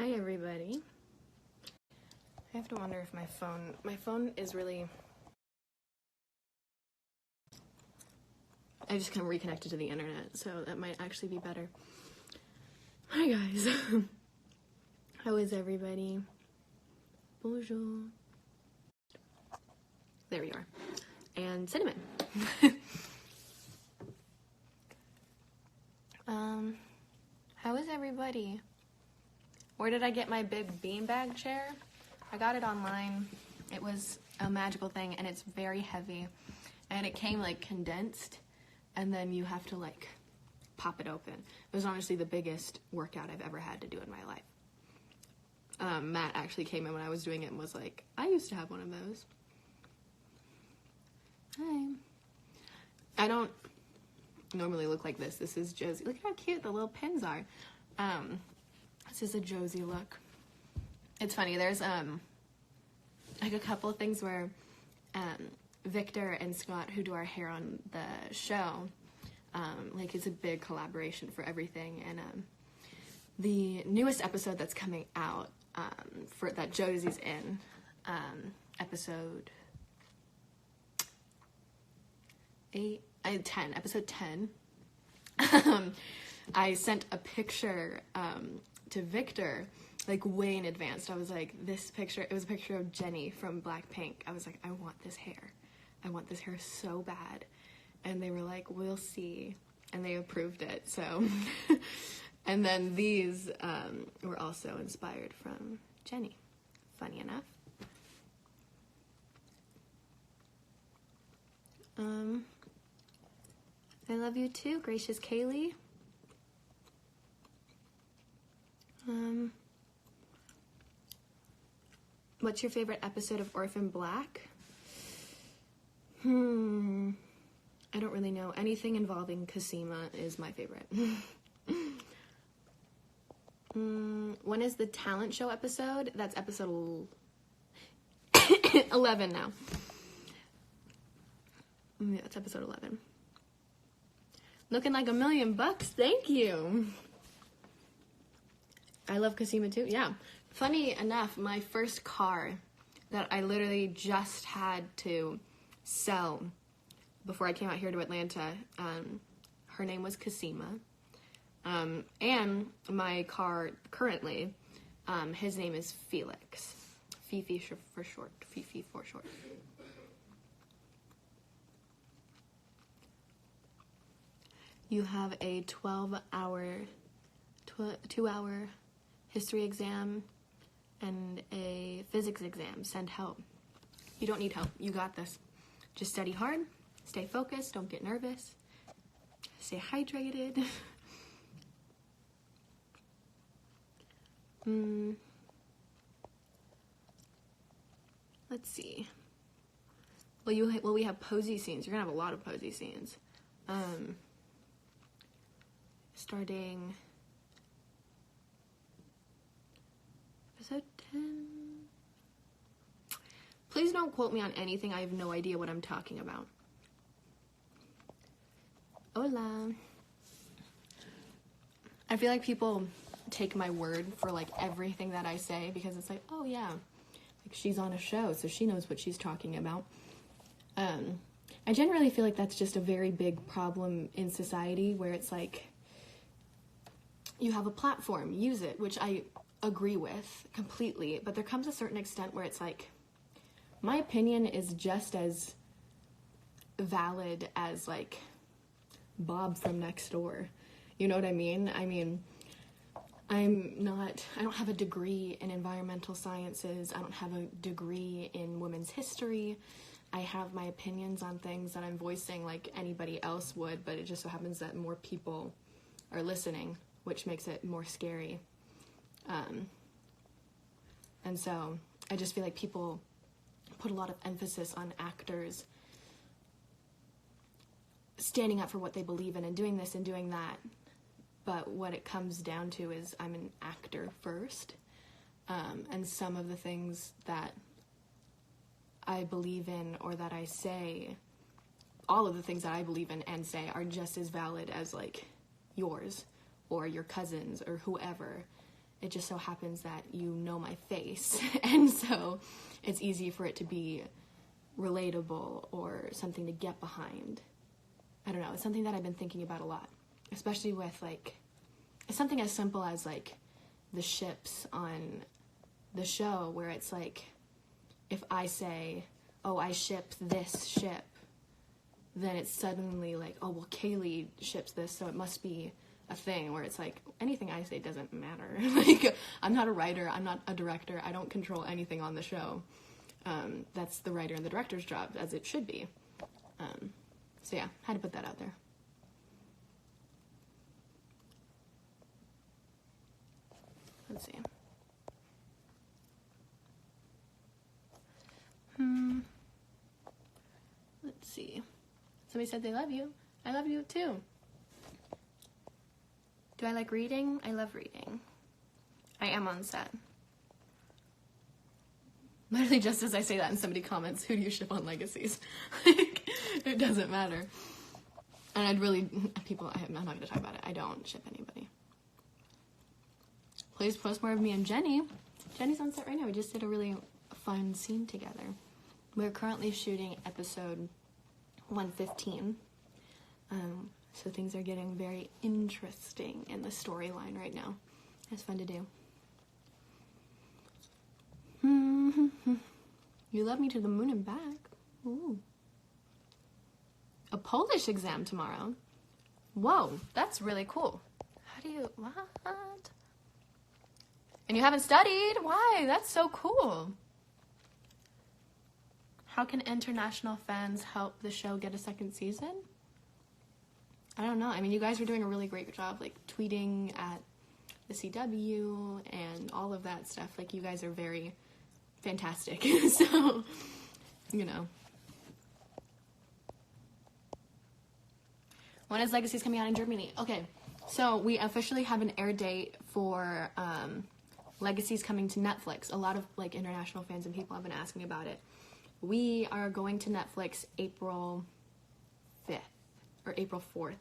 Hi everybody. I have to wonder if my phone is really, I just kind of reconnected to the internet, so that might actually be better. Hi guys. How is everybody? Bonjour. There we are. And cinnamon. How is everybody? Where did I get my big beanbag chair? I got it online. It was a magical thing, and it's very heavy. And it came, like, condensed, and then you have to, like, pop it open. It was honestly the biggest workout I've ever had to do in my life. Matt actually came in when I was doing it and was like, I used to have one of those. Hi. I don't normally look like this. This is Josie. Look at how cute the little pins are. This is a Josie look. It's funny, there's like a couple of things where Victor and Scott, who do our hair on the show, like it's a big collaboration for everything, and the newest episode that's coming out for that Josie's in, episode 10, I sent a picture to Victor, like, way in advance. I was like, this picture, it was a picture of Jenny from Blackpink. I was like, I want this hair. I want this hair so bad. And they were like, we'll see. And they approved it, so. And then these were also inspired from Jenny, funny enough. I love you too, gracious Kaylee. What's your favorite episode of Orphan Black? I don't really know. Anything involving Cosima is my favorite. When is the talent show episode? That's episode 11 now. Yeah, it's episode 11. Looking like $1 million bucks. Thank you. I love Cosima too. Yeah. Funny enough, my first car that I literally just had to sell before I came out here to Atlanta, her name was Cosima. And my car currently, his name is Felix. Fifi for short. Fifi for short. You have a 2-hour history exam and a physics exam. Send help. You don't need help. You got this. Just study hard. Stay focused. Don't get nervous. Stay hydrated. Let's see. Well, we have posy scenes. You're gonna have a lot of posy scenes. Starting episode 10. Please don't quote me on anything. I have no idea what I'm talking about. Hola. I feel like people take my word for, like, everything that I say, because it's like, oh yeah, like, she's on a show, so she knows what she's talking about. I generally feel like that's just a very big problem in society, where it's like, you have a platform, use it, which I agree with completely, but there comes a certain extent where it's like, my opinion is just as valid as, like, Bob from next door. You know what I mean? I mean, I don't have a degree in environmental sciences. I don't have a degree in women's history. I have my opinions on things that I'm voicing like anybody else would, but it just so happens that more people are listening, which makes it more scary. And so I just feel like people put a lot of emphasis on actors standing up for what they believe in and doing this and doing that. But what it comes down to is I'm an actor first. And some of the things that I believe in or that I say, all of the things that I believe in and say are just as valid as, like, yours or your cousins or whoever. it just so happens that you know my face. And so it's easy for it to be relatable or something to get behind. I don't know. It's something that I've been thinking about a lot, especially with, like, it's something as simple as, like, the ships on the show, where it's like, if I say, oh, I ship this ship, then it's suddenly like, oh, well, Kaylee ships this, so it must be a thing, where it's like, anything I say doesn't matter. Like, I'm not a writer, I'm not a director, I don't control anything on the show. That's the writer and the director's job, as it should be. So yeah, had to put that out there. Let's see. Let's see. Somebody said they love you. I love you too. Do I like reading? I love reading. I am on set. Literally just as I say that and somebody comments, who do you ship on Legacies? Like, it doesn't matter. And I'm not going to talk about it. I don't ship anybody. Please post more of me and Jenny. Jenny's on set right now. We just did a really fun scene together. We're currently shooting episode 115. So things are getting very interesting in the storyline right now. It's fun to do. You love me to the moon and back. Ooh. A Polish exam tomorrow. Whoa, that's really cool. How do you, what? And you haven't studied? Why? That's so cool. How can international fans help the show get a second season? I don't know. I mean, you guys are doing a really great job, like, tweeting at the CW and all of that stuff. Like, you guys are very fantastic. So, you know. When is Legacies coming out in Germany? Okay, so we officially have an air date for Legacies coming to Netflix. A lot of, like, international fans and people have been asking me about it. We are going to Netflix April 5th or April 4th.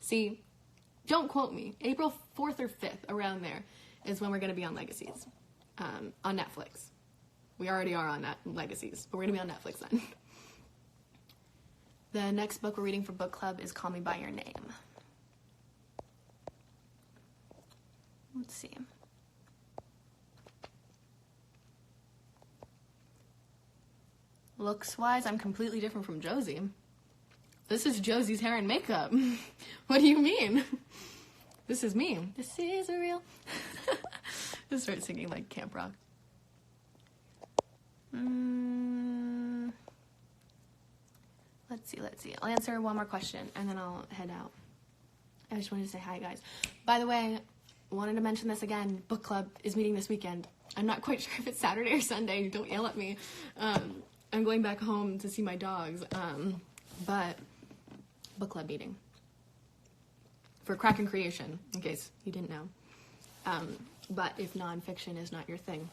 See, don't quote me. April 4th or 5th, around there, is when we're going to be on Legacies on Netflix. We already are on Legacies, but we're going to be on Netflix then. The next book we're reading for book club is Call Me By Your Name. Let's see. Looks-wise, I'm completely different from Josie. This is Josie's hair and makeup. What do you mean? This is me. This is real. Just start singing like camp rock. Let's see. I'll answer one more question and then I'll head out. I just wanted to say hi, guys. By the way, wanted to mention this again. Book club is meeting this weekend. I'm not quite sure if it's Saturday or Sunday. Don't yell at me. I'm going back home to see my dogs. But book club meeting for Kraken Creation, in case you didn't know. But if nonfiction is not your thing,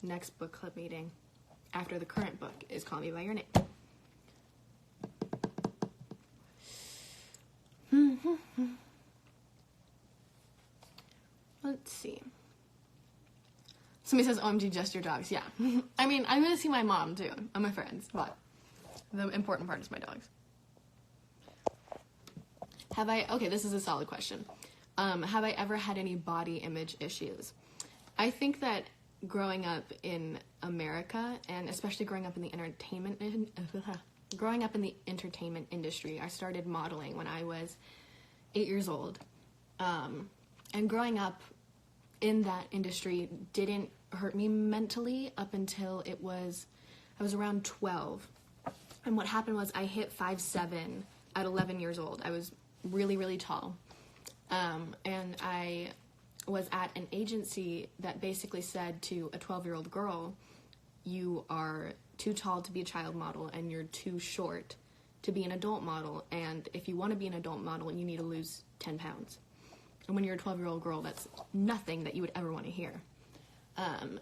next book club meeting after the current book is Call Me By Your Name. Let's see. Somebody says, OMG, just your dogs. Yeah. I mean, I'm going to see my mom, too, and my friends, but the important part is my dogs. Okay, this is a solid question. Have I ever had any body image issues? I think that growing up in America, and especially growing up in the entertainment industry, I started modeling when I was 8 years old. And growing up in that industry didn't hurt me mentally up until I was around 12. And what happened was I hit 5'7" at 11 years old. I was really, really tall. And I was at an agency that basically said to a 12-year-old girl, you are too tall to be a child model and you're too short to be an adult model. And if you want to be an adult model, you need to lose 10 pounds. And when you're a 12-year-old girl, that's nothing that you would ever want to hear.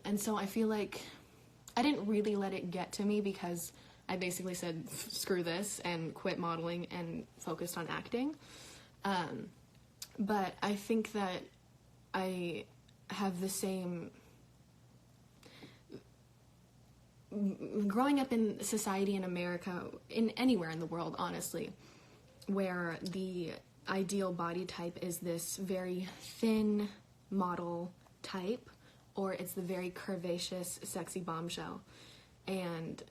And so I feel like I didn't really let it get to me because I basically said, screw this, and quit modeling and focused on acting. But I think that I have the same. Growing up in society in America, in anywhere in the world, honestly, where the ideal body type is this very thin model type, or it's the very curvaceous, sexy bombshell. And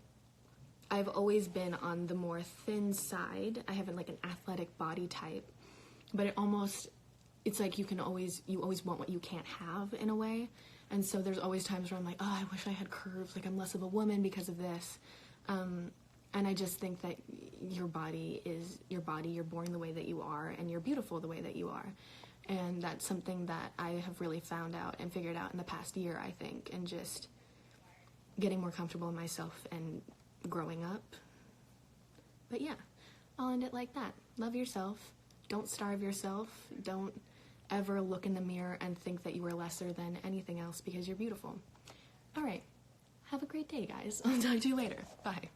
I've always been on the more thin side. I haven't like an athletic body type, but it's like you always want what you can't have in a way. And so there's always times where I'm like, oh, I wish I had curves, like I'm less of a woman because of this. And I just think that your body is your body, you're born the way that you are, and you're beautiful the way that you are. And that's something that I have really found out and figured out in the past year, I think, and just getting more comfortable in myself and growing up. But yeah, I'll end it like that. Love yourself. Don't starve yourself. Don't ever look in the mirror and think that you are lesser than anything else because you're beautiful. All right. Have a great day, guys. I'll talk to you later. Bye.